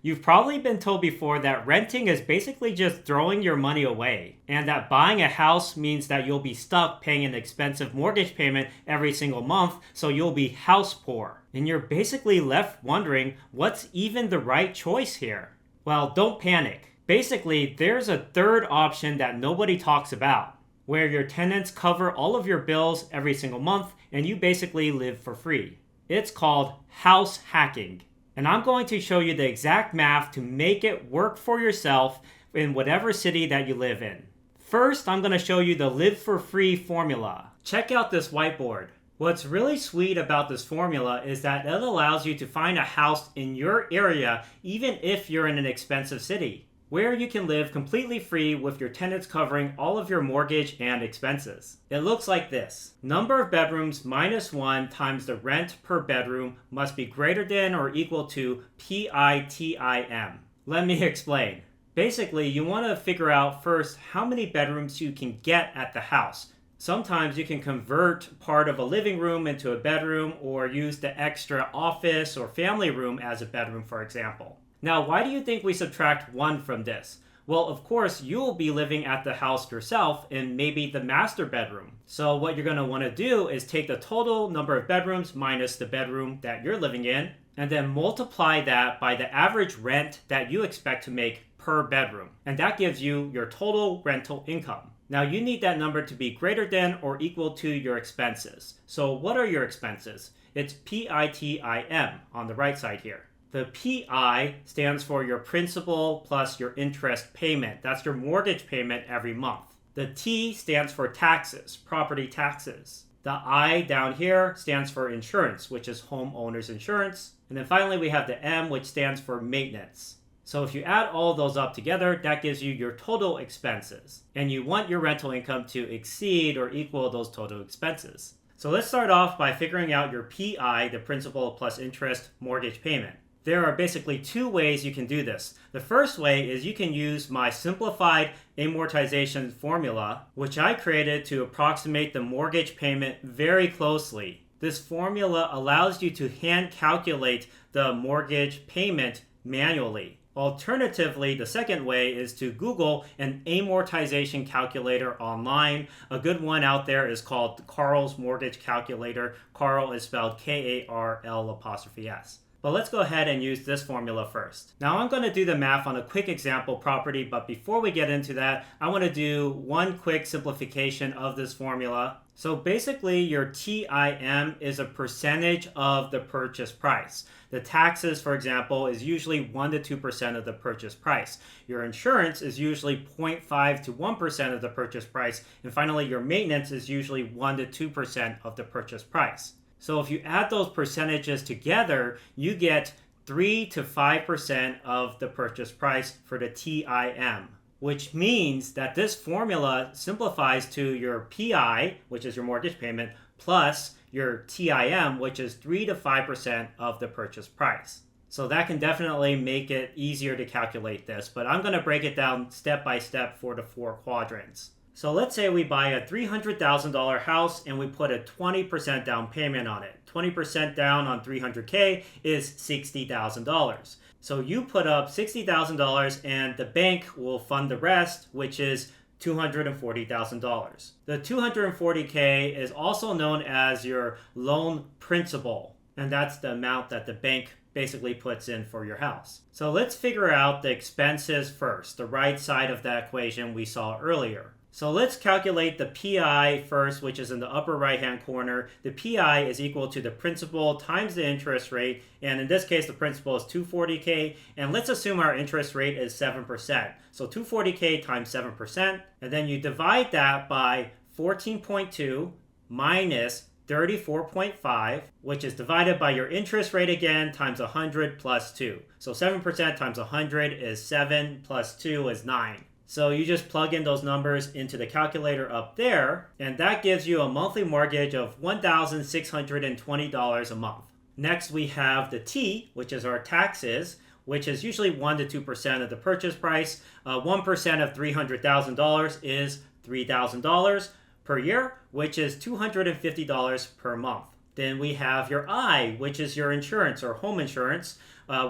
You've probably been told before that renting is basically just throwing your money away, and that buying a house means that you'll be stuck paying an expensive mortgage payment every single month, so you'll be house poor. And you're basically left wondering what's even the right choice here. Well, don't panic. Basically, there's a third option that nobody talks about, where your tenants cover all of your bills every single month and you basically live for free. It's called house hacking. And I'm going to show you the exact math to make it work for yourself in whatever city that you live in. First, I'm going to show you the live for free formula. Check out this whiteboard. What's really sweet about this formula is that it allows you to find a house in your area even if you're in an expensive city, where you can live completely free with your tenants covering all of your mortgage and expenses. It looks like this. Number of bedrooms minus 1 times the rent per bedroom must be greater than or equal to PITIM. Let me explain. Basically, you want to figure out first how many bedrooms you can get at the house. Sometimes you can convert part of a living room into a bedroom or use the extra office or family room as a bedroom, for example. Now, why do you think we subtract 1 from this? Well, of course, you'll be living at the house yourself in maybe the master bedroom. So what you're going to want to do is take the total number of bedrooms minus the bedroom that you're living in, and then multiply that by the average rent that you expect to make per bedroom. And that gives you your total rental income. Now, you need that number to be greater than or equal to your expenses. So what are your expenses? It's PITIM on the right side here. The PI stands for your principal plus your interest payment. That's your mortgage payment every month. The T stands for taxes, property taxes. The I down here stands for insurance, which is homeowner's insurance. And then finally we have the M, which stands for maintenance. So if you add all those up together, that gives you your total expenses. And you want your rental income to exceed or equal those total expenses. So let's start off by figuring out your PI, the principal plus interest mortgage payment. There are basically 2 ways you can do this. The first way is you can use my simplified amortization formula, which I created to approximate the mortgage payment very closely. This formula allows you to hand calculate the mortgage payment manually. Alternatively, the second way is to Google an amortization calculator online. A good one out there is called Carl's Mortgage Calculator. Carl is spelled Karl''S. But let's go ahead and use this formula first. Now I'm going to do the math on a quick example property, but before we get into that, I want to do one quick simplification of this formula. So basically your TIM is a percentage of the purchase price. The taxes, for example, is usually 1 to 2% of the purchase price. Your insurance is usually 0.5 to 1% of the purchase price. And finally, your maintenance is usually 1 to 2% of the purchase price. So if you add those percentages together, you get 3 to 5% of the purchase price for the TIM, which means that this formula simplifies to your PI, which is your mortgage payment, plus your TIM, which is 3 to 5% of the purchase price. So that can definitely make it easier to calculate this, but I'm going to break it down step by step for the 4 quadrants. So let's say we buy a $300,000 house and we put a 20% down payment on it. 20% down on $300K is $60,000. So you put up $60,000 and the bank will fund the rest, which is $240,000. The $240K is also known as your loan principal, and that's the amount that the bank basically puts in for your house. So let's figure out the expenses first, the right side of that equation we saw earlier. So let's calculate the PI first, which is in the upper right-hand corner. The PI is equal to the principal times the interest rate, and in this case, the principal is $240K, and let's assume our interest rate is 7%. So $240K times 7%, and then you divide that by 14.2 minus 34.5, which is divided by your interest rate again times 100 plus 2. So 7% times 100 is 7 plus 2 is 9. So you just plug in those numbers into the calculator up there, and that gives you a monthly mortgage of $1,620 a month. Next, we have the T, which is our taxes, which is usually 1 to 2% of the purchase price. 1% of $300,000 is $3,000 per year, which is $250 per month. Then we have your I, which is your insurance or home insurance.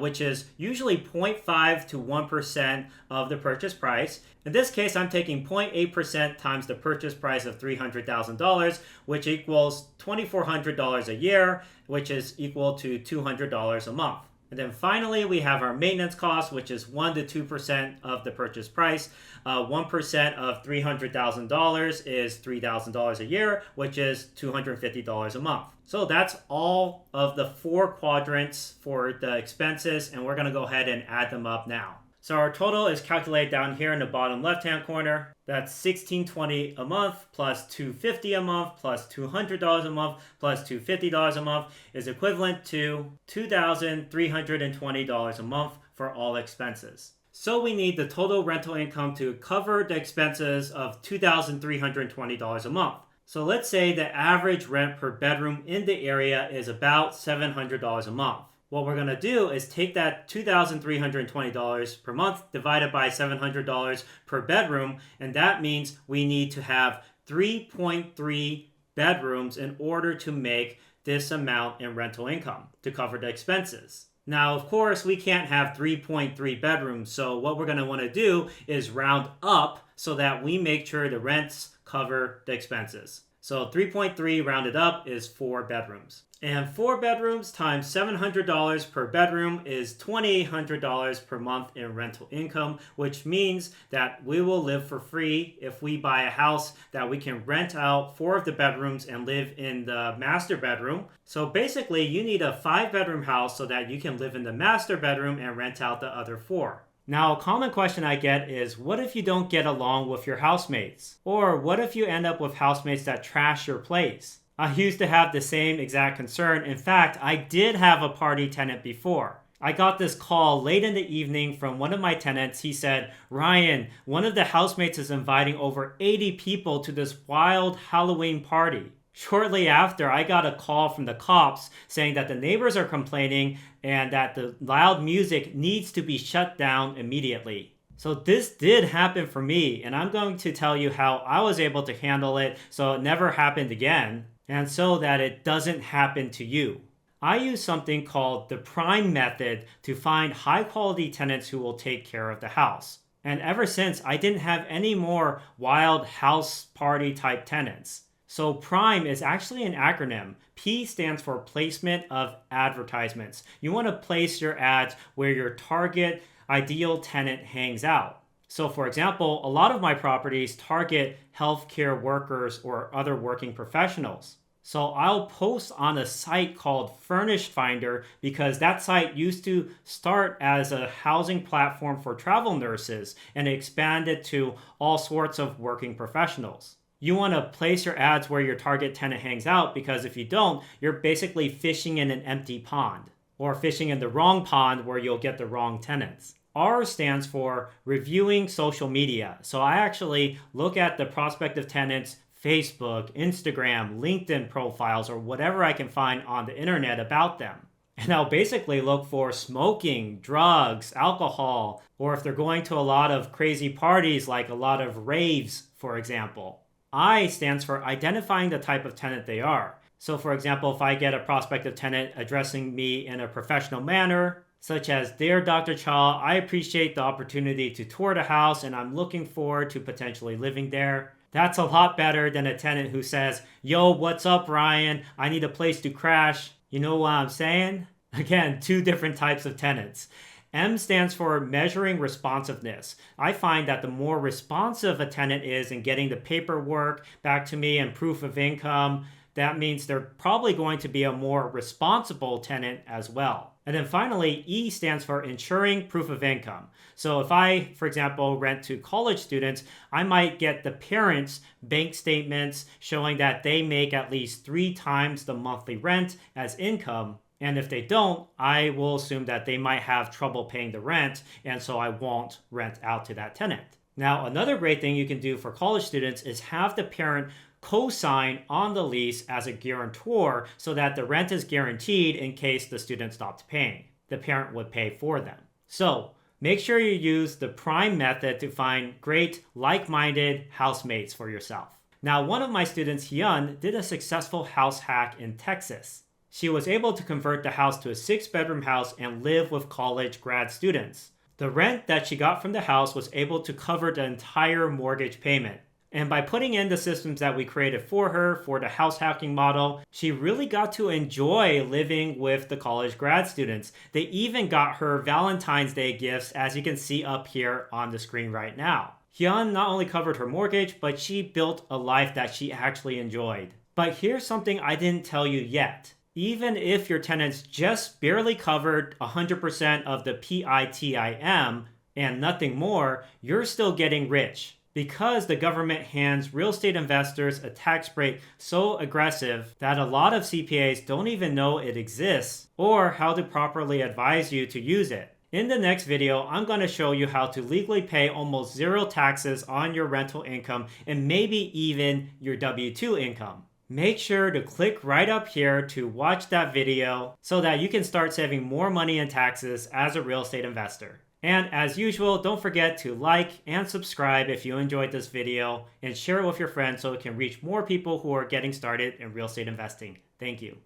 which is usually 0.5 to 1% of the purchase price. In this case, I'm taking 0.8% times the purchase price of $300,000, which equals $2,400 a year, which is equal to $200 a month. And then finally, we have our maintenance cost, which is 1 to 2% of the purchase price. 1% of $300,000 is $3,000 a year, which is $250 a month. So that's all of the 4 quadrants for the expenses, and we're going to go ahead and add them up now. So our total is calculated down here in the bottom left-hand corner. That's $1,620 a month plus $250 a month plus $200 a month plus $250 a month is equivalent to $2,320 a month for all expenses. So we need the total rental income to cover the expenses of $2,320 a month. So let's say the average rent per bedroom in the area is about $700 a month. What we're going to do is take that $2,320 per month divided by $700 per bedroom, and that means we need to have 3.3 bedrooms in order to make this amount in rental income to cover the expenses. Now, of course, we can't have 3.3 bedrooms, so what we're going to want to do is round up so that we make sure the rents cover the expenses. So 3.3 rounded up is 4 bedrooms. And 4 bedrooms times $700 per bedroom is $2,800 per month in rental income, which means that we will live for free if we buy a house that we can rent out 4 of the bedrooms and live in the master bedroom. So basically, you need a 5-bedroom house so that you can live in the master bedroom and rent out the other 4. Now, a common question I get is, what if you don't get along with your housemates? Or what if you end up with housemates that trash your place? I used to have the same exact concern. In fact, I did have a party tenant before. I got this call late in the evening from one of my tenants. He said, "Ryan, one of the housemates is inviting over 80 people to this wild Halloween party." Shortly after, I got a call from the cops saying that the neighbors are complaining and that the loud music needs to be shut down immediately. So this did happen for me, and I'm going to tell you how I was able to handle it so it never happened again, and so that it doesn't happen to you. I use something called the PRIME method to find high-quality tenants who will take care of the house. And ever since, I didn't have any more wild house party type tenants. So PRIME is actually an acronym. P stands for placement of advertisements. You want to place your ads where your target ideal tenant hangs out. So for example, a lot of my properties target healthcare workers or other working professionals. So I'll post on a site called Furnished Finder because that site used to start as a housing platform for travel nurses and expanded to all sorts of working professionals. You want to place your ads where your target tenant hangs out because if you don't, you're basically fishing in an empty pond or fishing in the wrong pond where you'll get the wrong tenants. R stands for reviewing social media. So I actually look at the prospective tenants' Facebook, Instagram, LinkedIn profiles, or whatever I can find on the internet about them. And I'll basically look for smoking, drugs, alcohol, or if they're going to a lot of crazy parties like a lot of raves, for example. I stands for identifying the type of tenant they are. So for example, if I get a prospective tenant addressing me in a professional manner, such as, "Dear Dr. Cha, I appreciate the opportunity to tour the house and I'm looking forward to potentially living there." That's a lot better than a tenant who says, "Yo, what's up, Ryan? I need a place to crash." You know what I'm saying? Again, 2 different types of tenants. M stands for measuring responsiveness. I find that the more responsive a tenant is in getting the paperwork back to me and proof of income, that means they're probably going to be a more responsible tenant as well. And then finally, E stands for ensuring proof of income. So if I, for example, rent to college students, I might get the parents' bank statements showing that they make at least 3 times the monthly rent as income. And if they don't, I will assume that they might have trouble paying the rent, and so I won't rent out to that tenant. Now, another great thing you can do for college students is have the parent co-sign on the lease as a guarantor so that the rent is guaranteed in case the student stopped paying. The parent would pay for them. So make sure you use the PRIME method to find great like-minded housemates for yourself. Now, one of my students, Hyun, did a successful house hack in Texas. she was able to convert the house to a 6-bedroom house and live with college grad students. The rent that she got from the house was able to cover the entire mortgage payment. And by putting in the systems that we created for her for the house hacking model, she really got to enjoy living with the college grad students. They even got her Valentine's Day gifts, as you can see up here on the screen right now. Hyun not only covered her mortgage, but she built a life that she actually enjoyed. But here's something I didn't tell you yet. Even if your tenants just barely covered 100% of the PITIM and nothing more, you're still getting rich. Because the government hands real estate investors a tax break so aggressive that a lot of CPAs don't even know it exists or how to properly advise you to use it. In the next video, I'm going to show you how to legally pay almost zero taxes on your rental income and maybe even your W-2 income. Make sure to click right up here to watch that video so that you can start saving more money in taxes as a real estate investor. And as usual, don't forget to like and subscribe if you enjoyed this video and share it with your friends so it can reach more people who are getting started in real estate investing. Thank you.